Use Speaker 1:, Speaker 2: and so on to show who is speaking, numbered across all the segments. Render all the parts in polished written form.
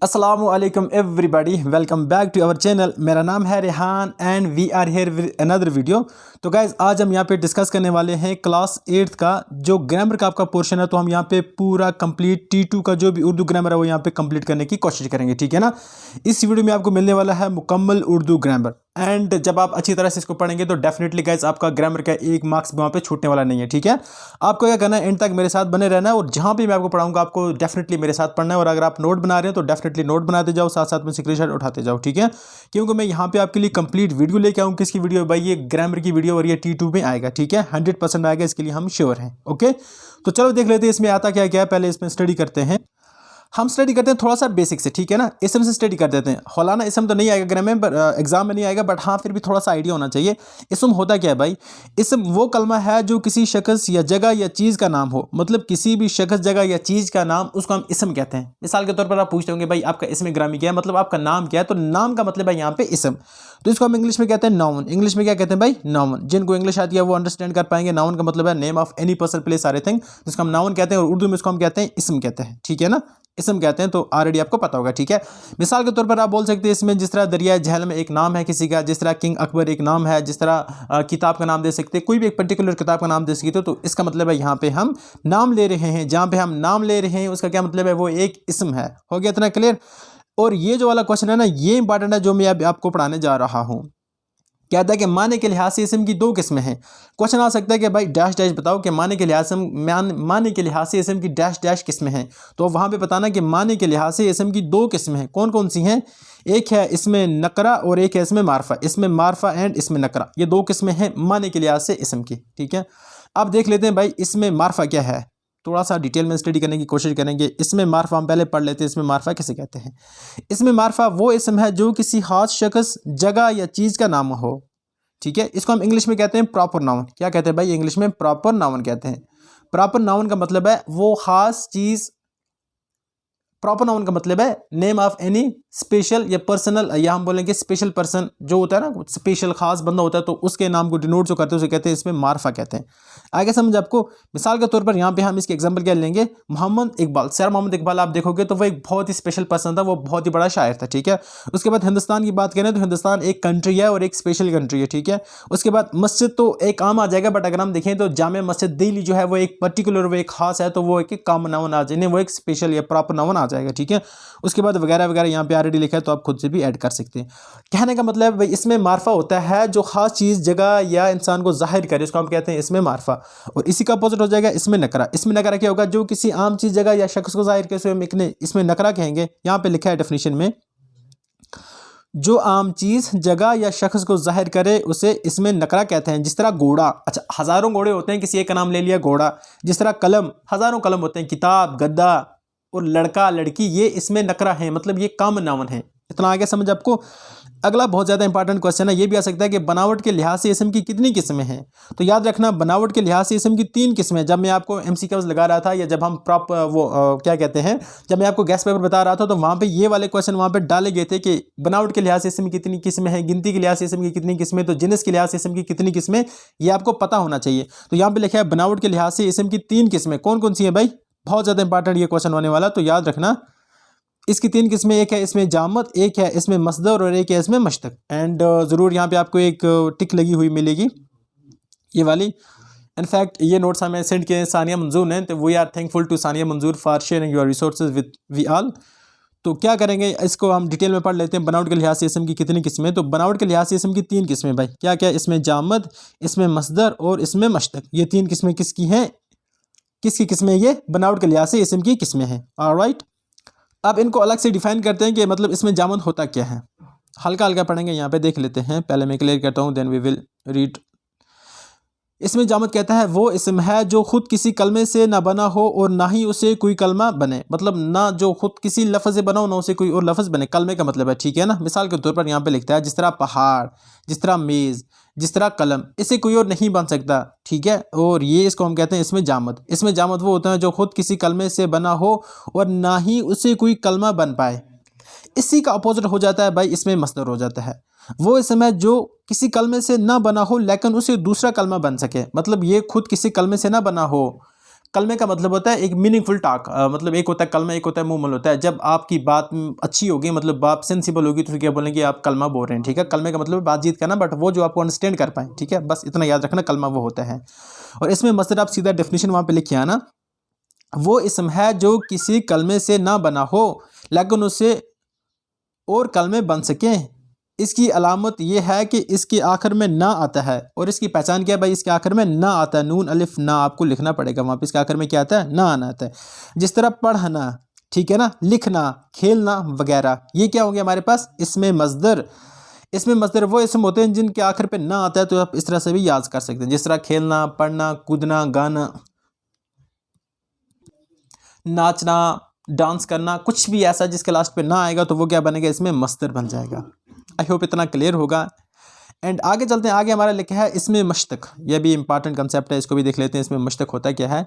Speaker 1: Assalamualaikum everybody, welcome back to our channel. मेरा नाम है Rehan and we are here with another video. तो guys आज हम यहाँ पे डिस्कस करने वाले हैं क्लास 8th का जो ग्रामर का आपका पोर्शन है। तो हम यहाँ पे पूरा कंप्लीट T2 का जो भी उर्दू ग्रामर है वो यहाँ पे कंप्लीट करने की कोशिश करेंगे, ठीक है ना। इस वीडियो में आपको मिलने वाला है मुकम्मल उर्दू ग्रामर एंड जब आप अच्छी तरह से इसको पढ़ेंगे तो डेफिनेटली गाइज़ आपका ग्रामर का एक मार्क्स वहाँ पे छूटने वाला नहीं है, ठीक है। आपको क्या करना है, एंड तक मेरे साथ बने रहना है और जहाँ पे मैं आपको पढ़ाऊंगा आपको डेफिनेटली मेरे साथ पढ़ना है। और अगर आप नोट बना रहे हैं तो डेफिनेटली नोट बनाते जाओ, साथ साथ में स्क्रीनशॉट उठाते जाओ, ठीक है। क्योंकि मैं यहाँ पे आपके लिए कंप्लीट वीडियो लेके आऊँ। किसकी वीडियो भाई? ये ग्रामर की वीडियो और ये T2 में आएगा, ठीक है। 100% आएगा, इसके लिए हम श्योर हैं। ओके, तो चलो देख लेते हैं इसमें आता क्या क्या है। पहले इसमें स्टडी करते हैं, हम स्टडी करते हैं थोड़ा सा बेसिक से, ठीक है ना। इसम से स्टडी कर देते हैं। हौलाना इसम तो नहीं आएगा ग्रामर में, एग्जाम में नहीं आएगा, बट हाँ फिर भी थोड़ा सा आइडिया होना चाहिए। इसम होता क्या है भाई? इसम वो कलमा है जो किसी शख्स या जगह या चीज़ का नाम हो। मतलब किसी भी शख्स, जगह या चीज़ का नाम, उसको हम इसम कहते हैं। मिसाल के तौर पर आप पूछते होंगे भाई आपका इसम ग्रामी क्या है, मतलब आपका नाम क्या है। तो नाम का मतलब है यहाँ पे इसम। तो इसको हम इंग्लिश में कहते हैं नाउन। इंग्लिश में क्या कहते हैं भाई? नाउन। जिनको इंग्लिश आती है वो अंडरस्टैंड कर पाएंगे। नाउन का मतलब है name of any person, place, something, जिसको हम नाउन कहते हैं। और उर्दू में इसको हम कहते हैं इसम कहते हैं, ठीक है ना। इसम कहते हैं, तो ऑलरेडी आपको पता होगा, ठीक है। मिसाल के तौर पर आप बोल सकते हैं इसमें जिस तरह दरिया झेलम एक नाम है किसी का, जिस तरह किंग अकबर एक नाम है, जिस तरह किताब का नाम दे सकते हैं, कोई भी एक पर्टिकुलर किताब का नाम दे सकते हो। तो इसका मतलब है यहाँ पे हम नाम ले रहे हैं। जहाँ पे हम नाम ले रहे हैं उसका क्या मतलब है? वो एक इसम है। हो गया इतना क्लियर। और ये जो वाला क्वेश्चन है ना, ये इंपॉर्टेंट है जो मैं अब आपको पढ़ाने जा रहा हूँ। कहता है कि माने के लिहाज से इसम की दो किस्में हैं। क्वेश्चन आ सकता है कि भाई डैश डैश बताओ कि माने के लिहाज से माने के लिहाज से इसम की डैश डैश किस्में हैं। तो वहाँ पे बताना कि माने के लिहाज से इसम की दो किस्में हैं। कौन कौन सी हैं? एक है इसमें नकरा और एक है इसमें मारफा। इसमें मारफा एंड इसमें नकरा, ये दो किस्में हैं माने के लिहाज से इसम की, ठीक है। अब देख लेते हैं भाई इसमें मारफा क्या है। थोड़ा सा डिटेल में स्टडी करने की कोशिश करेंगे। इसमें मारफा हम पहले पढ़ लेते हैं। इसमें मारफा किसे कहते हैं? इसमें मारफा वो इसम है जो किसी खास शख्स, जगह या चीज़ का नाम हो, ठीक है। इसको हम इंग्लिश में कहते हैं प्रॉपर नाउन। क्या कहते हैं भाई? इंग्लिश में प्रॉपर नाउन कहते हैं। प्रॉपर नाउन का मतलब है वो खास चीज। प्रॉपर नाउन का मतलब है नेम ऑफ एनी स्पेशल या पर्सनल, या हम बोलेंगे स्पेशल पर्सन जो होता है ना, स्पेशल खास बंदा होता है, तो उसके नाम को डिनोट जो करते हैं उसे कहते हैं इसमें मारफा कहते हैं। आगे समझ आपको। मिसाल के तौर पर यहाँ पे हम इसके एग्जांपल क्या लेंगे? मोहम्मद इकबाल। सर मोहम्मद इकबाल आप देखोगे तो वो एक बहुत ही स्पेशल पर्सन था, वो बहुत ही बड़ा शायर था, ठीक है। उसके बाद हिंदुस्तान की बात करें तो हिंदुस्तान एक कंट्री है और एक स्पेशल कंट्री है, ठीक है। उसके बाद मस्जिद तो एक आम आ जाएगा, बट अगर हम देखें तो जामे मस्जिद दिल्ली जो है वो एक पर्टिकुलर, वो एक खास है, तो वो एक कॉमन नाउन आ जाए, वो एक स्पेशल या प्रॉपर नाउन आ जाएगा, ठीक है। उसके बाद वगैरह वगैरह यहाँ पे ऑलरेडी लिखा है, तो आप खुद से भी ऐड कर सकते हैं। कहने का मतलब भाई इसमें मारफा होता है जो खास चीज़, जगह या इंसान को जाहिर करे, उसको हम कहते हैं इसमें मारफा। और इसी का अपोजिट हो जाएगा इसमें नकरा। इसमें नकरा क्या होगा? जो किसी आम चीज़, जगह या शख्स को जाहिर करे, इसमें नकरा कहेंगे। यहाँ पे लिखा है डेफिनेशन में, जो आम चीज़, जगह या शख्स को जाहिर करे उसे इसमें नकरा कहते हैं। जिस तरह घोड़ा, अच्छा हज़ारों घोड़े होते हैं, किसी एक का नाम ले लिया घोड़ा। जिस तरह कलम, हज़ारों कलम होते हैं। किताब, गद्दा और लड़का, लड़की, ये इसमें नकरा है, मतलब ये कॉमन नाउन है। इतना आगे समझ आपको। अगला बहुत ज़्यादा इंपॉर्टेंट क्वेश्चन है, ये भी आ सकता है कि बनावट के लिहाज से इसम की कितनी किस्में हैं। तो याद रखना बनावट के लिहाज से इसम की 3 किस्में। जब मैं आपको MCQs लगा रहा था, या जब हम क्या कहते हैं, जब मैं आपको गेस्ट पेपर बता रहा था, तो वहाँ पे ये वाले क्वेश्चन वहाँ पे डाले गए थे कि बनावट के लिहाज से इसम की कितनी किस्में हैं, गिनती के लिहाज से इसम की कितनी किस्में, तो जिनस के लिहाज से इसम की कितनी किस्में, ये आपको पता होना चाहिए। तो यहाँ पे लिखा है बनावट के लिहाज से इसम की 3 किस्में। कौन कौन सी हैं भाई? बहुत ज़्यादा इंपॉर्टेंट ये क्वेश्चन होने वाला, तो याद रखना इसकी 3 किस्में। एक है इसमें जामद, एक है इसमें मसदर और एक है इसमें मश्तक। एंड ज़रूर यहाँ पे आपको एक टिक लगी हुई मिलेगी, ये वाली। इनफैक्ट ये नोट्स हमें सेंड किए सानिया मंजूर ने, तो we are thankful to Sania Manzoor for sharing your resources with we all. तो क्या करेंगे, इसको हम डिटेल में पढ़ लेते हैं। बनावट के लिहाज से इसम की कितनी किस्में? तो बनावट के लिहाज से इसम की 3 किस्में भाई। क्या क्या? इसमें जामद, इसमें मसदर और इसमें मश्तक। ये 3 किस्में किसकी हैं? किसकी किस्में? ये बनावट के लिहाज से इसम की किस्में हैं। ऑलराइट, अब इनको अलग से डिफाइन करते हैं कि मतलब इसमें जामद होता क्या है। हल्का हल्का पढ़ेंगे, यहाँ पे देख लेते हैं। पहले मैं क्लियर करता हूँ, देन वी विल रीड। इसमें जामद कहता है वो इसम है जो खुद किसी कलमे से ना बना हो और ना ही उसे कोई कलमा बने। मतलब ना जो खुद किसी लफ्ज़ से बना हो, ना उसे कोई और लफ्ज़ बने। कलमे का मतलब है, ठीक है ना। मिसाल के तौर पर यहाँ पे लिखता है जिस तरह पहाड़, जिस तरह मेज़, जिस तरह कलम, इसे कोई और नहीं बन सकता, ठीक है। और ये इसको हम कहते हैं इसमें जामद। इसमें जामद वो होता है जो खुद किसी कलमे से बना हो और ना ही उसे कोई कलमा बन पाए। इसी का अपोजिट हो जाता है भाई इसमें मसदर हो जाता है। वो इसम है जो किसी कलमे से ना बना हो लेकिन उसे दूसरा कलमा बन सके। मतलब ये खुद किसी कलमे से ना बना हो, कलमे का मतलब होता है एक मीनिंगफुल टॉक, मतलब एक होता है कलमा, एक होता है मुंहमल होता है। जब आपकी बात अच्छी होगी, मतलब बात सेंसिबल होगी, तो क्या बोलेंगे आप कलमा बोल रहे हैं, ठीक है। कलमे का मतलब बातचीत करना, बट वो जो आपको अंडरस्टैंड कर पाए, ठीक है, बस इतना याद रखना, कलमा वो होता है। और इसमें मसदर आप सीधा डेफिनेशन वहाँ पे लिखे आना, वो इसम है जो किसी कलमे से ना बना हो लेकिन उससे और कलमे बन सकें। इसकी अलामत यह है कि इसके आखिर में ना आता है। और इसकी पहचान क्या है भाई, इसके आखिर में ना आता है, नून अलिफ ना आपको लिखना पड़ेगा वहाँ पे, इसके आखिर में क्या आता है, ना आना आता है। जिस तरह पढ़ना, ठीक है ना, लिखना, खेलना वगैरह, ये क्या हो गया हमारे पास, इसमें मजदर। इसमें मजदर वो इसम होते हैं जिनके आखिर पे ना आता है, तो आप इस तरह से भी याद कर सकते हैं, जिस तरह खेलना, पढ़ना, कूदना, गाना, नाचना, डांस करना, कुछ भी ऐसा जिसके लास्ट पे ना आएगा तो वो क्या बनेगा, इसमें मस्तर बन जाएगा। आई होप इतना क्लियर होगा। एंड आगे चलते हैं, आगे हमारा लिखा है इसमें मश्तक, यह भी इंपॉर्टेंट कंसेप्ट है, इसको भी देख लेते हैं। इसमें मश्तक होता क्या है,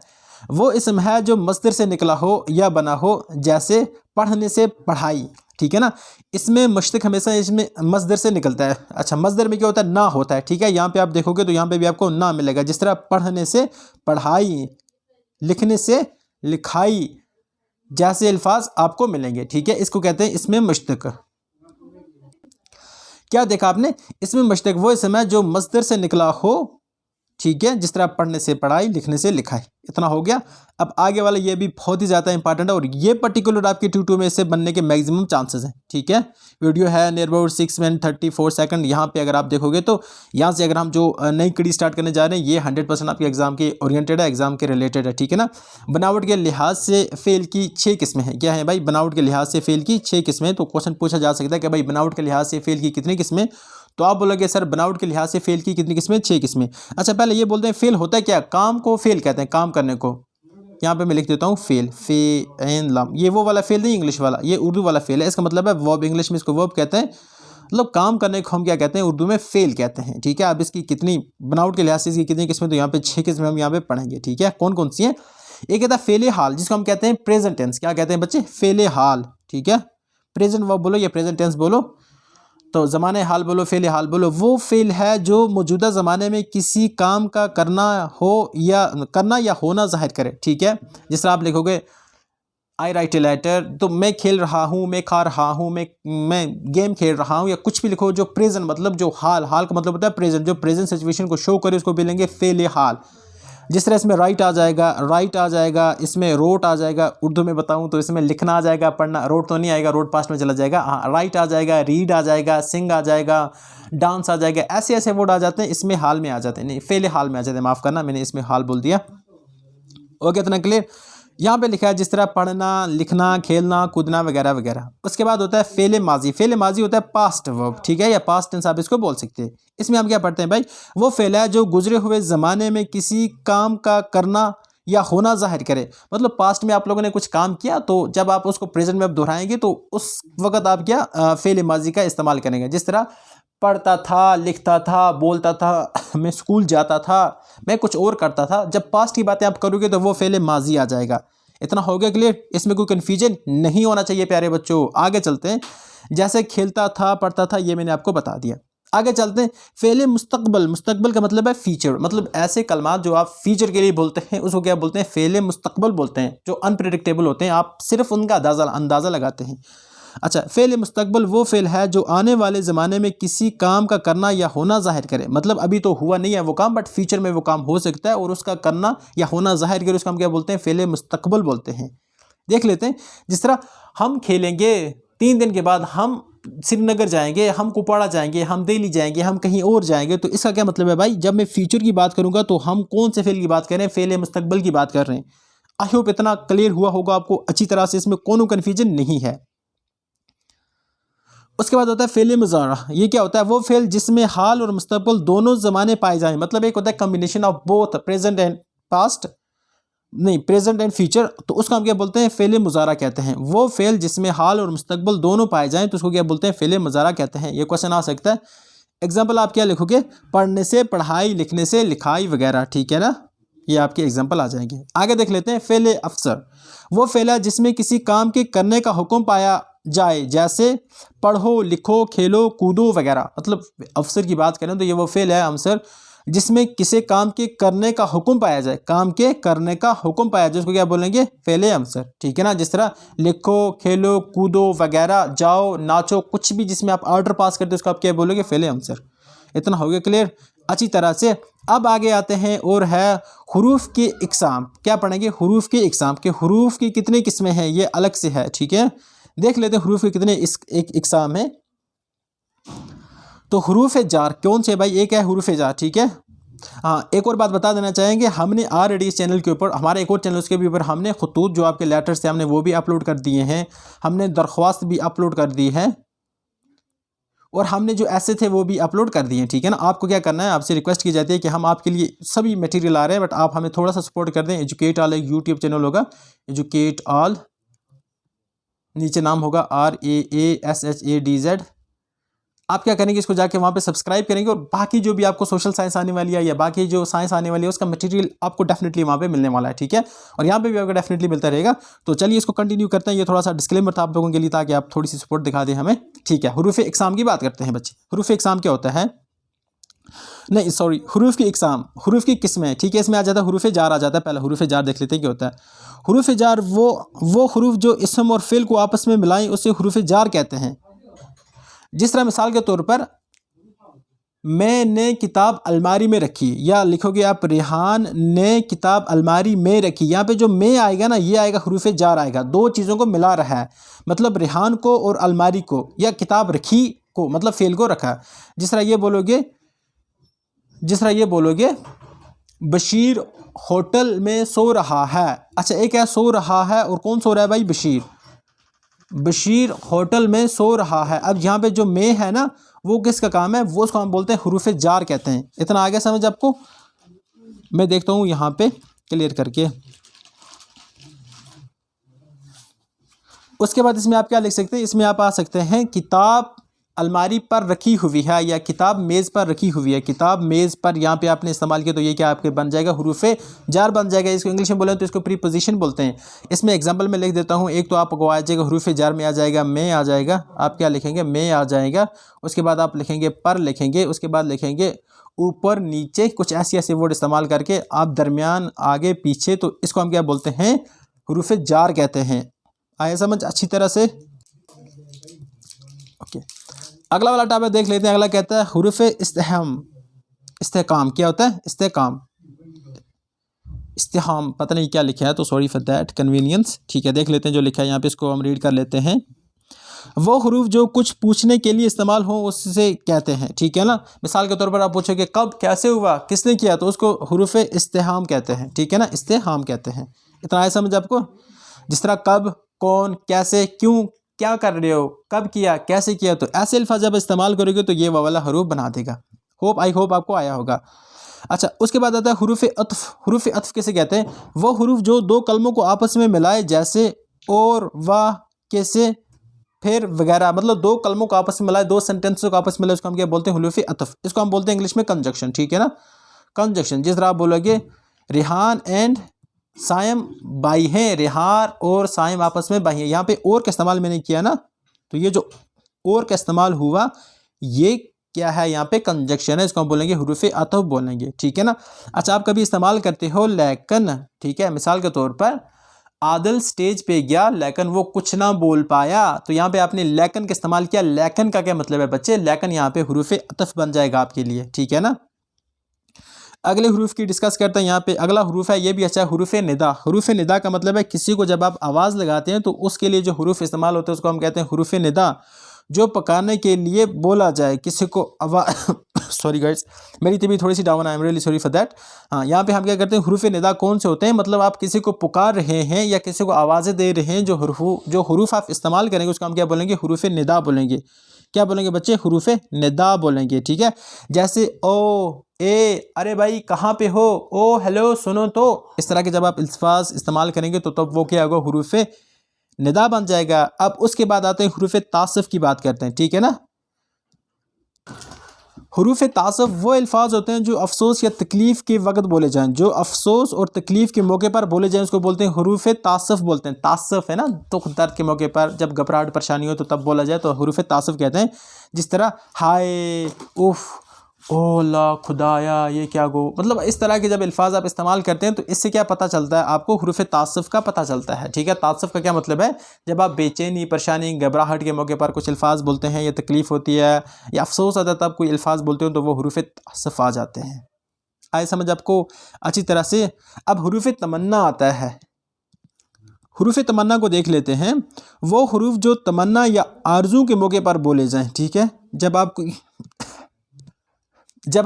Speaker 1: वो इसम है जो मस्दर से निकला हो या बना हो, जैसे पढ़ने से पढ़ाई, ठीक है ना। इसमें मश्तक हमेशा इसमें मस्दर से निकलता है। अच्छा, मस्दर में क्या होता है, ना होता है, ठीक है। यहाँ पे आप देखोगे तो यहाँ पे भी आपको ना मिलेगा, जिस तरह पढ़ने से पढ़ाई, लिखने से लिखाई जैसे अल्फाज आपको मिलेंगे, ठीक है। इसको कहते हैं इसमें मश्तक। क्या देखा आपने, इसमें मश्तक वो इसम है जो मस्दर से निकला हो, ठीक है, जिस तरह पढ़ने से पढ़ाई, लिखने से लिखाई। इतना हो गया। अब आगे वाला ये भी बहुत ही ज़्यादा इंपॉर्टेंट है, और ये पर्टिकुलर आपके ट्यूटो में इससे बनने के मैक्सिमम चांसेस हैं, ठीक है। वीडियो है नियर अबाउट 6 मिनट 34 सेकंड। यहाँ पे अगर आप देखोगे तो यहाँ से अगर हम जो नई कड़ी स्टार्ट करने जा रहे हैं, ये 100% आपके एग्जाम के ओरिएंटेड है, एग्जाम के रिलेटेड है, ठीक है ना। बनावट के लिहाज से फेल की 6 किस्में हैं। क्या है भाई, बनावट के लिहाज से फेल की 6 किस्में। तो क्वेश्चन पूछा जा सकता है कि भाई बनावट के लिहाज से फेल की कितनी किस्में, तो आप बोलोगे सर बनावट के लिहाज से फेल की कितनी किस्में, 6 किस्में। अच्छा, पहले ये बोलते हैं फेल होता है क्या, काम को फेल कहते हैं, काम करने को। यहाँ पे मैं लिख देता हूँ फेल, फे एन लाम, ये वो वाला फेल नहीं इंग्लिश वाला, ये उर्दू वाला फेल है। इसका मतलब है वर्ब, इंग्लिश में इसको वर्ब कहते हैं, मतलब काम करने को हम क्या कहते हैं, उर्दू में फेल कहते हैं, ठीक है। अब इसकी कितनी बनावट के लिहाज से इसकी कितनी किस्में, तो यहाँ पे 6 किस्में हम यहाँ पे पढ़ेंगे, ठीक है। कौन कौन सी हैं, एक कहता है फेले हाल, जिसको हम कहते हैं प्रेजेंट टेंस। क्या कहते हैं बच्चे, फेले हाल, ठीक है। प्रेजेंट वर्ब बोलो या प्रेजेंट टेंस बोलो, तो ज़माने हाल बोलो, फ़ेल हाल बोलो। वो फ़ेल है जो मौजूदा ज़माने में किसी काम का करना या होना ज़ाहिर करे, ठीक है। जिस तरह आप लिखोगे आई राइट ए लेटर, तो मैं खेल रहा हूँ, मैं खा रहा हूँ, मैं गेम खेल रहा हूँ, या कुछ भी लिखो जो प्रेजेंट, मतलब जो हाल का मतलब होता है प्रेजेंट, जो प्रेजेंट सिचुएशन को शो करे उसको बोलेंगे फ़ेल हाल। जिस तरह इसमें राइट आ जाएगा, इसमें रोट आ जाएगा, उर्दू में बताऊं तो इसमें लिखना आ जाएगा, पढ़ना, रोट तो नहीं आएगा, रोट पास्ट में चला जाएगा। हाँ, राइट आ जाएगा, रीड आ जाएगा, सिंग आ जाएगा, डांस आ जाएगा, ऐसे ऐसे वर्ड आ जाते हैं, इसमें हाल में आ जाते हैं, नहीं फेले हाल में आ जाते हैं, माफ़ करना मैंने इसमें हाल बोल दिया। ओके, इतना क्लियर। यहाँ पे लिखा है जिस तरह पढ़ना, लिखना, खेलना, कूदना वगैरह वगैरह। उसके बाद होता है फेले माजी। फेले माजी होता है पास्ट वर्ब, ठीक है, या पास्ट टेंस आप इसको बोल सकते हैं। इसमें हम क्या पढ़ते हैं भाई, वो फेला है जो गुजरे हुए ज़माने में किसी काम का करना या होना जाहिर करे। मतलब पास्ट में आप लोगों ने कुछ काम किया, तो जब आप उसको प्रेजेंट में आप दोहराएंगे तो उस वक्त आप क्या फेले माजी का इस्तेमाल करेंगे। जिस तरह पढ़ता था, लिखता था, बोलता था, मैं स्कूल जाता था, मैं कुछ और करता था। जब पास्ट की बातें आप करोगे तो वो फेले माजी आ जाएगा। इतना हो गया क्लियर, इसमें कोई कन्फ्यूजन नहीं होना चाहिए प्यारे बच्चों। आगे चलते हैं, जैसे खेलता था, पढ़ता था, ये मैंने आपको बता दिया। आगे चलते हैं, फेले मुस्तकबल। मुस्तकबल का मतलब है फ्यूचर, मतलब ऐसे कलमात जो आप फ्यूचर के लिए बोलते हैं उसको क्या बोलते हैं, फेले मुस्तकबल बोलते हैं, जो अनप्रेडिक्टेबल होते हैं, आप सिर्फ उनका अंदाज़ा लगाते हैं। अच्छा, फ़ेल मुस्तकबल वो फ़ेल है जो आने वाले ज़माने में किसी काम का करना या होना ज़ाहिर करे। मतलब अभी तो हुआ नहीं है वो काम, बट फ्यूचर में वो काम हो सकता है और उसका करना या होना ज़ाहिर करे, उसका हम क्या बोलते हैं, फ़ेल मुस्तकबल बोलते हैं। देख लेते हैं, जिस तरह हम खेलेंगे, 3 दिन के बाद हम श्रीनगर जाएंगे, हम कुपवाड़ा जाएंगे, हम दिल्ली जाएंगे, हम कहीं और जाएंगे। तो इसका क्या मतलब है भाई, जब मैं फ्यूचर की बात करूँगा तो हम कौन से फ़ेल की बात कर रहे हैं, फ़ेल मुस्तकबल की बात कर रहे हैं। आई होप इतना क्लियर हुआ होगा आपको अच्छी तरह से, इसमें कोनो कन्फ्यूजन नहीं है। उसके बाद होता है फेल मुजारा। ये क्या होता है, वो फेल जिसमें हाल और मुस्तकबिल दोनों ज़माने पाए जाएं। मतलब एक होता है combination of both present and past, नहीं प्रेजेंट एंड फ्यूचर, तो उसका हम क्या बोलते हैं, फेल मुजारा कहते हैं। वो फेल जिसमें हाल और मुस्तकबिल दोनों पाए जाएं तो उसको क्या बोलते हैं, फेल मुजारा कहते हैं। ये क्वेश्चन आ सकता है। एग्जाम्पल आप क्या लिखोगे, पढ़ने से पढ़ाई, लिखने से लिखाई वगैरह, ठीक है ना, ये आपके एग्जाम्पल आ जाएंगे। आगे देख लेते हैं, फेल अफसर। वो फेल है जिसमें किसी काम के करने का हुक्म पाया जाए, जैसे पढ़ो, लिखो, खेलो, कूदो वगैरह। मतलब अफसर की बात करें तो ये वो फेल है अफसर जिसमें किसी काम के करने का हुक्म पाया जाए, काम के करने का हुक्म पाया जाए, उसको क्या बोलेंगे? फेले अमसर। ठीक है ना, जिस तरह लिखो, खेलो, कूदो वगैरह, जाओ, नाचो, कुछ भी जिसमें आप ऑर्डर पास करते हो उसको आप क्या बोलोगे? फेले अमसर। इतना हो गया क्लियर अच्छी तरह से। अब आगे आते हैं और है हुरूफ की इकसाम। क्या पढ़ेंगे? हुरूफ की इकसाम के हुरूफ की कितनी किस्में हैं ये अलग से है। ठीक है, देख लेते हैं हुरूफ के कितने इकसाम है। तो हुरूफ जार कौन से भाई? एक है हुरूफ जार। ठीक है, हाँ, एक और बात बता देना चाहेंगे, हमने ऑलरेडी इस चैनल के ऊपर, हमारे एक और चैनल उसके भी ऊपर हमने खतूत जो आपके लेटर्स थे हमने वो भी अपलोड कर दिए हैं, हमने दरख्वास्त भी अपलोड कर दी है, और हमने जो ऐसे थे वो भी अपलोड कर दिए हैं। ठीक है ना, आपको क्या करना है, आपसे रिक्वेस्ट की जाती है कि हम आपके लिए सभी मटेरियल आ रहे हैं, बट आप हमें थोड़ा सा सपोर्ट कर दें। एजुकेट ऑल एक यूट्यूब चैनल होगा, एजुकेट ऑल, नीचे नाम होगा RAASHADZ। आप क्या करेंगे, इसको जाके वहाँ पे सब्सक्राइब करेंगे, और बाकी जो भी आपको सोशल साइंस आने वाली है या बाकी जो साइंस आने वाली है उसका मटेरियल आपको डेफिनेटली वहाँ पे मिलने वाला है। ठीक है, और यहाँ पे भी आपको डेफिनेटली मिलता रहेगा। तो चलिए इसको कंटिन्यू करते हैं। ये थोड़ा सा डिस्क्लेमर था आप लोगों के लिए ताकि आप थोड़ी सी सपोर्ट दिखा दें हमें। ठीक है, हुरूफ इकसाम की बात करते हैं बच्चे। हुरूफ इकसाम क्या होता है? नहीं सॉरी, हुरूफ की इकसाम, हुरूफ की किस्में। ठीक है, इसमें आ जाता है हुरूफ जार आ जाता है। पहले हुरूफ जार देख लेते हैं क्या होता है। हुरूफ जार वो हुरूफ जो इसम और फ़िल को आपस में मिलाएं उसे हुरूफ जार कहते हैं। जिस तरह मिसाल के तौर पर मैंने किताब अलमारी में रखी, या लिखोगे आप रेहान ने किताब अलमारी में रखी। यहाँ पे जो में आएगा ना, ये आएगा हुरूफ जार आएगा, दो चीज़ों को मिला रहा है, मतलब रेहान को और अलमारी को, या किताब रखी को मतलब फेल को रखा। जिस तरह ये बोलोगे बशीर होटल में सो रहा है। अच्छा, एक है सो रहा है, और कौन सो रहा है भाई? बशीर होटल में सो रहा है। अब यहाँ पे जो में है ना, वो किसका काम है? वो उसको हम बोलते हैं हुरूफ जार कहते हैं। इतना आ गया समझ आपको? मैं देखता हूँ यहाँ पे क्लियर करके। उसके बाद इसमें आप क्या लिख सकते हैं? इसमें आप आ सकते हैं किताब अलमारी पर रखी हुई है, या किताब मेज़ पर रखी हुई है। किताब मेज़ पर यहाँ पे आपने इस्तेमाल किया तो ये क्या आपके बन जाएगा? हुरूफ जार बन जाएगा। इसको इंग्लिश में बोले तो इसको प्रीपोजिशन बोलते हैं। इसमें एग्जांपल में लिख देता हूँ। एक तो आपको आ जाएगा हुरूफ जार में आ जाएगा में आ जाएगा, आप क्या लिखेंगे? में आ जाएगा। उसके बाद आप लिखेंगे पर लिखेंगे, उसके बाद लिखेंगे ऊपर नीचे, कुछ ऐसे वर्ड इस्तेमाल करके आप दरमियान आगे पीछे, तो इसको हम क्या बोलते हैं? हुरूफ जार कहते हैं। आया समझ अच्छी तरह से? ओके, अगला वाला टॉपिक देख लेते हैं। अगला कहता है हुरूफ इस्तेहकाम। क्या होता है? इस्तेहाम पता नहीं क्या लिखा है, तो सॉरी फॉर दैट कन्वीनियंस। ठीक है, देख लेते हैं जो लिखा है यहाँ पे, इसको हम रीड कर लेते हैं। वो हुरूफ जो कुछ पूछने के लिए इस्तेमाल हो उससे कहते हैं। ठीक है ना, मिसाल के तौर पर आप पूछोगे कब, कैसे हुआ, किसने किया, तो उसको हुरूफ इस्तेहाम कहते हैं। ठीक है ना, इस्तेहाम कहते हैं। इतना आया समझ आपको? जिस तरह कब, कौन, कैसे, क्यों, क्या कर रहे हो, कब किया, कैसे किया, तो ऐसे अल्फाज जब इस्तेमाल करोगे तो ये वाला हरूफ बना देगा। आई होप आपको आया होगा। अच्छा, उसके बाद आता है हुरूफ अत्फ। हुरूफ अत्फ किसे कहते हैं? वो हुरूफ जो दो कलमों को आपस में मिलाए, जैसे और, वाह, कैसे, फिर वगैरह, मतलब दो कलमों को आपस में मिलाए, दो सेंटेंसों को आपस में मिलाए, उसको हम क्या बोलते हैं? हुरूफ अत्फ। इसको हम बोलते हैं इंग्लिश में कंजक्शन। ठीक है ना, कंजक्शन। जिस तरह आप बोलोगे रेहान एंड सायम भाई हैं, रेहान और सायम आपस में भाई हैं। यहाँ पे और का इस्तेमाल मैंने किया ना, तो ये जो और का इस्तेमाल हुआ ये क्या है? यहाँ पे कंजक्शन है, इसको हम बोलेंगे हुरूफ अतफ बोलेंगे। ठीक है ना। अच्छा, आप कभी इस्तेमाल करते हो लेकिन। ठीक है, मिसाल के तौर पर आदिल स्टेज पे गया लेकिन वो कुछ ना बोल पाया, तो यहाँ पे आपने लेकिन का इस्तेमाल किया। लेकिन का क्या मतलब है बच्चे? लेकिन यहाँ पे हुरूफ अतफ बन जाएगा आपके लिए। ठीक है ना। अगले हरूफ की डिस्कस करते हैं। यहाँ पे अगला हरूफ है, ये भी अच्छा है, हुरूफ निदा। हुरूफ निदा का मतलब है किसी को जब आप आवाज़ लगाते हैं तो उसके लिए जो हरूफ इस्तेमाल होते हैं उसको हम कहते हैं हुरूफ निदा। जो पकाने के लिए बोला जाए किसी को आवाज़ सॉरी गाइस, मेरी तबीयत थोड़ी सी डाउन है, I am really sorry for that. हाँ, यहाँ पे हम क्या करते हैं, हुरूफ निदा कौन से होते हैं? मतलब आप किसी को पुकार रहे हैं या किसी को आवाज़ें दे रहे हैं, जो हरूफ आप इस्तेमाल करेंगे उसको हम क्या बोलेंगे? हुरूफ निदा बोलेंगे। क्या बोलेंगे बच्चे? हुरूफ निदा बोलेंगे। ठीक है, जैसे ओ, ए, अरे भाई कहाँ पे हो, ओ हेलो सुनो, तो इस तरह के जब आप अल्फाज इस्तेमाल करेंगे तो तब वो क्या होगा? हुरूफ निदा बन जाएगा। अब उसके बाद आते हैं हुरूफ तासफ की बात करते हैं। ठीक है ना। हुरूफ तासफ वो अल्फाज होते हैं जो अफसोस या तकलीफ़ के वक्त बोले जाएं, जो अफसोस और तकलीफ़ के मौके पर बोले जाएं उसको बोलते हैं हुरूफ तासफ बोलते हैं। तासफ है ना, दुख दर्द के मौके पर जब घबराहट परेशानी हो तो तब बोला जाए तो हुरूफ तासफ कहते हैं। जिस तरह हाय, उफ, ओ अल्लाह, खुदाया, ये क्या गो, मतलब इस तरह के जब अल्फाज आप इस्तेमाल करते हैं तो इससे क्या पता चलता है आपको, हुरूफ तासुफ का पता चलता है। ठीक है, तासुफ का क्या मतलब है, जब आप बेचैनी, परेशानी, घबराहट के मौके पर कुछ अल्फाज बोलते हैं या तकलीफ़ होती है या अफसोस आता है तब कोई अल्फाज बोलते हो तो वो हुरूफ तासुफ आ जाते हैं। आए समझ आपको अच्छी तरह से। अब हुरूफ तमन्ना आता है। हुरूफ तमन्ना को देख लेते हैं। वो हुरूफ जो तमन्ना या आरजू के मौके पर बोले जाएं। ठीक है, जब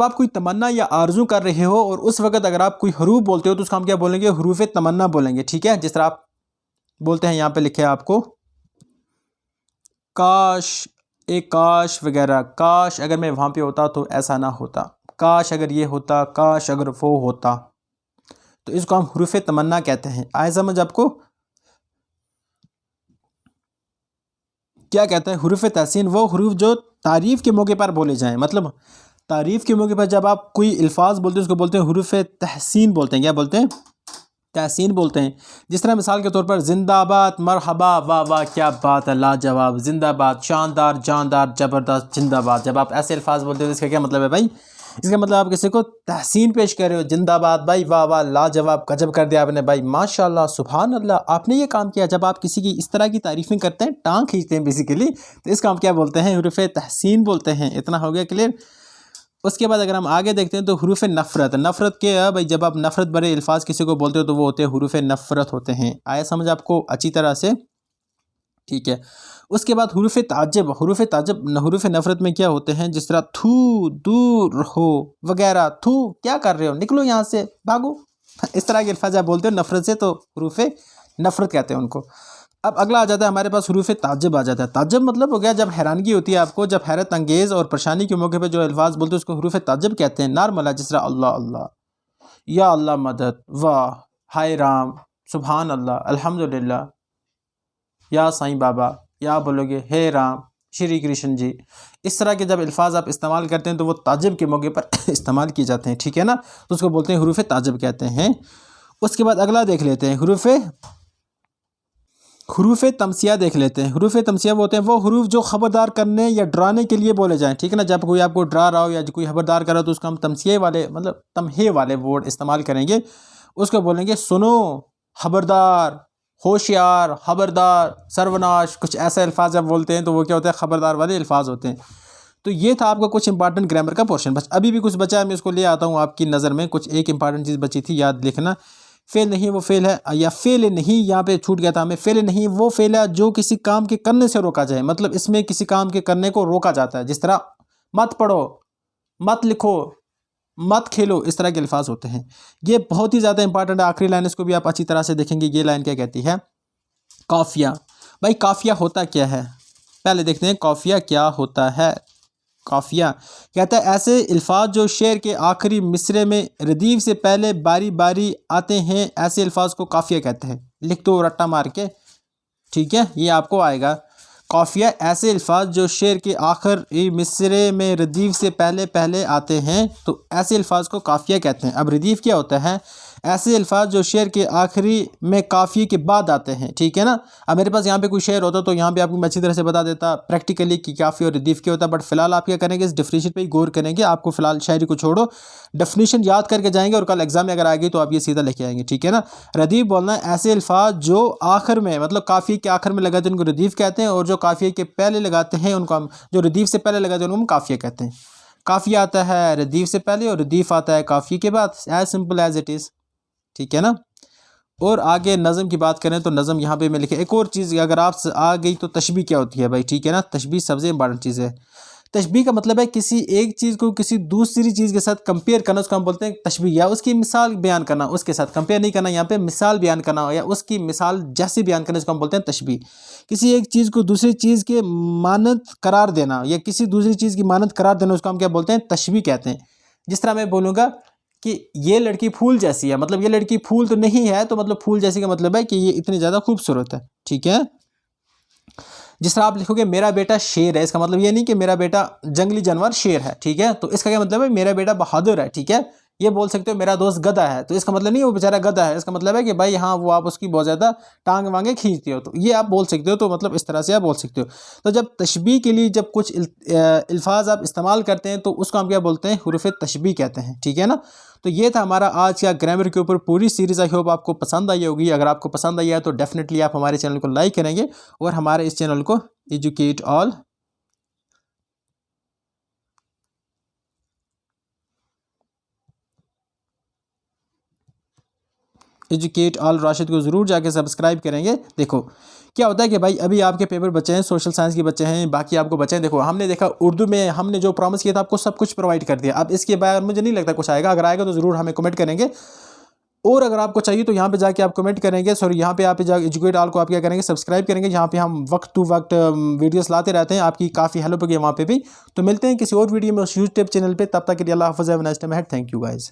Speaker 1: आप कोई तमन्ना या आरजू कर रहे हो और उस वक्त अगर आप कोई हरूफ बोलते हो तो उसका हम क्या बोलेंगे, हुरूफ तमन्ना बोलेंगे। ठीक है, जिस तरह आप बोलते हैं, यहाँ पे लिखे है आपको काश, एक काश वगैरह, काश अगर मैं वहाँ पे होता तो ऐसा ना होता, काश अगर ये होता, काश अगर वो होता, तो इसको हम हुरूफ तमन्ना कहते हैं। आए समझ आपको। क्या कहता है हुरूफ तहसीन, वो हुरूफ जो तारीफ़ के मौके पर बोले जाएं, मतलब तारीफ़ के मौके पर जब आप कोई अल्फाज बोलते हैं उसको बोलते हैं हुरूफ तहसीन बोलते हैं। क्या बोलते हैं, तहसीन बोलते हैं। जिस तरह मिसाल के तौर पर जिंदाबाद, मरहबा, वाह वाह, क्या बात है, लाजवाब, जिंदाबाद, शानदार, जानदार, ज़बरदस्त, जिंदाबाद। जब आप ऐसे अल्फाज बोलते हो तो इसका क्या मतलब है भाई, इसका मतलब आप किसी को तहसीन पेश कर रहे हो, जिंदाबाद भाई, वाह वाह, लाजवाब, गजब कर दिया आपने भाई, माशाल्लाह, सुभान अल्लाह, आपने ये काम किया। जब आप किसी की इस तरह की तारीफ़ें करते हैं, टांग खींचते हैं बेसिकली, तो इसका हम क्या बोलते हैं, हुरूफ तहसीन बोलते हैं। इतना हो गया क्लियर। उसके बाद अगर हम आगे देखते हैं तो हुरूफ नफ़रत, नफ़रत के भाई जब आप नफ़रत भरे अल्फाज किसी को बोलते हो तो वो होते हैं हुरूफ नफ़रत होते हैं। आया समझ आपको अच्छी तरह से। ठीक है, उसके बाद हुरूफ ताज्जुब, हुरूफ ताज्जुब हुरूफ नफ़रत में क्या होते हैं, जिस तरह थू, दूर रहो वगैरह, थू क्या कर रहे हो, निकलो यहाँ से, भागो, इस तरह के अल्फाज आप बोलते हो नफ़रत से, तो हुरूफ नफ़रत कहते हैं उनको। अब अगला आ जाता है हमारे पास हुरूफ ताज्जुब आ जाता है। ताज्जुब मतलब हो गया जब हैरानगी होती है आपको, जब हैरत अंगेज़ और परेशानी के मौके पे जो अल्फाज बोलते हैं उसको हुरूफ ताज्जुब कहते हैं। नॉर्मल है, जिस तरह अल्लाह अल्लाह, या अल्लाह मदद, वाह, हाय राम, सुभान अल्लाह, अल्हम्दुलिल्लाह, या साईं बाबा, या बोलोगे हे राम, श्री कृष्ण जी। इस तरह के जब अल्फाज आप इस्तेमाल करते हैं तो वो ताज्जुब के मौके पर इस्तेमाल किए जाते हैं। ठीक है ना, तो उसको बोलते हैं हुरूफ ताज्जुब कहते हैं। उसके बाद अगला देख लेते हैं, हुरूफ तमसिया देख लेते हैं। हुरूफ तमसिया वो होते हैं वो हुरूफ जो ख़बरदार करने या डराने के लिए बोले जाएं। ठीक है ना, जब कोई आपको डरा रहा हो या कोई खबरदार कर रहा हो तो उसको हम तमसिया वाले, मतलब तमहे वाले वर्ड इस्तेमाल करेंगे। उसको बोलेंगे सुनो, खबरदार, होशियार, खबरदार, सर्वनाश, कुछ ऐसे अल्फाज जब बोलते हैं तो वो क्या होता है, ख़बरदार वाले अल्फाज होते हैं। तो ये था आपका कुछ इंपॉर्टेंट ग्रामर का पोर्शन। बस अभी भी कुछ बचा है, मैं इसको ले आता हूँ आपकी नज़र में। कुछ एक इंपॉर्टेंट चीज़ बची थी, याद लिखना। फेल नहीं वो फेल है, या फेल नहीं, यहाँ पे छूट गया था हमें। फेल नहीं वो फेल है जो किसी काम के करने से रोका जाए, मतलब इसमें किसी काम के करने को रोका जाता है। जिस तरह मत पढ़ो, मत लिखो, मत खेलो, इस तरह के अल्फाज होते हैं। ये बहुत ही ज़्यादा इंपॉर्टेंट है। आखिरी लाइन इसको भी आप अच्छी तरह से देखेंगे। ये लाइन क्या कहती है, काफिया। भाई काफिया होता क्या है, पहले देखते हैं काफिया क्या होता है। काफिया कहता है ऐसे अल्फाज जो शेर के आखिरी मिसरे में रदीफ से पहले बारी बारी आते हैं, ऐसे अल्फाज को काफिया कहते हैं। लिख दो रट्टा मार के, ठीक है, ये आपको आएगा। काफिया ऐसे अल्फाज जो शेर के आखिरी मिसरे में रदीफ से पहले पहले आते हैं, तो ऐसे अल्फाज को काफिया कहते हैं। अब रदीफ क्या होता है, ऐसे अल्फाज जो शेर के आखिरी में काफ़िए के बाद आते हैं। ठीक है ना, अब मेरे पास यहाँ पे कोई शेर होता तो यहाँ पे आपको मैं अच्छी तरह से बता देता प्रैक्टिकली कि काफ़ी और रदीफ क्या होता है। बट फिलहाल आप क्या करेंगे, इस डेफिनेशन पे ही गौर करेंगे। आपको फिलहाल शायरी को छोड़ो, डेफिनेशन याद करके जाएंगे और कल एग्जाम में अगर आ गई तो आप ये सीधा लेके आएंगे। ठीक है ना, रदीफ बोलना है ऐसे अल्फाज जो आखिर में, मतलब काफ़िए के आखिर में लगाते हैं उनको रदीफ कहते हैं, और जो काफ़िए के पहले लगाते हैं उनको हम, जो रदीफ से पहले लगाते हैं उनको हम काफ़िया कहते हैं। काफ़िया आता है रदीफ से पहले और रदीफ आता है काफ़िए के बाद, as simple as it is. ठीक है ना, और आगे नज़म की बात करें तो नज़म यहाँ पे मैं लिखे। एक और चीज़ अगर आप आ गई तो तशबीह क्या होती है भाई। ठीक है ना, तशबीह सबसे इंपॉर्टेंट चीज़ है। तशबीह का मतलब है किसी एक चीज़ को किसी दूसरी चीज़ के साथ कंपेयर करना, उसको हम बोलते हैं तशबीह, या उसकी मिसाल बयान करना। उसके साथ कंपेयर नहीं करना, यहाँ पे मिसाल बयान करना या उसकी मिसाल जैसे बयान करना, इसको हम बोलते हैं तशबीह। किसी एक चीज़ को दूसरी चीज़ के मानद करार देना या किसी दूसरी चीज़ की मानद करार देना, उसको हम क्या बोलते हैं, तशबीह कहते हैं। जिस तरह मैं बोलूँगा कि ये लड़की फूल जैसी है, मतलब ये लड़की फूल तो नहीं है, तो मतलब फूल जैसी का मतलब है कि ये इतनी ज़्यादा खूबसूरत है। ठीक है, जिस तरह आप लिखोगे मेरा बेटा शेर है, इसका मतलब ये नहीं कि मेरा बेटा जंगली जानवर शेर है। ठीक है, तो इसका क्या मतलब है, मेरा बेटा बहादुर है। ठीक है, ये बोल सकते हो मेरा दोस्त गधा है, तो इसका मतलब नहीं वो बेचारा गधा है, इसका मतलब है कि भाई हाँ वो आप उसकी बहुत ज़्यादा टांग वांगे खींचते हो, तो ये आप बोल सकते हो। तो मतलब इस तरह से आप बोल सकते हो। तो जब तशबीह के लिए जब कुछ अल्फाज आप इस्तेमाल करते हैं तो उसको हम क्या बोलते हैं, हुरूफ तशबीह कहते हैं, ठीक है ना। तो ये था हमारा आज का ग्रामर के ऊपर पूरी सीरीज़। आई होप आपको पसंद आई होगी। अगर आपको पसंद आई है तो डेफिनेटली आप हमारे चैनल को लाइक करेंगे और हमारे इस चैनल को एजुकेट ऑल राशिद को ज़रूर जाके सब्सक्राइब करेंगे। देखो क्या होता है कि भाई अभी आपके पेपर बचे हैं, सोशल साइंस के बच्चे हैं, बाकी आपको बचे हैं। देखो हमने देखा उर्दू में हमने जो प्रॉमिस किया था आपको सब कुछ प्रोवाइड कर दिया। अब इसके बाद मुझे नहीं लगता कुछ आएगा, अगर आएगा तो ज़रूर हमें कमेंट करेंगे। और अगर आपको चाहिए तो यहाँ पे जाके आप कमेंट करेंगे, सॉरी यहाँ पे आप जाके एजुकेट ऑल को आप क्या करेंगे, सब्सक्राइब करेंगे। यहाँ पे हम वक्त टू वक्त वीडियोस लाते रहते हैं, आपकी काफ़ी हेल्प होगी वहाँ पे भी। तो मिलते हैं किसी और वीडियो में उस यूट्यूब चैनल पे, तब तक के लिए अल्लाह हाफ़िज़, have a nice time ahead. Thank you guys.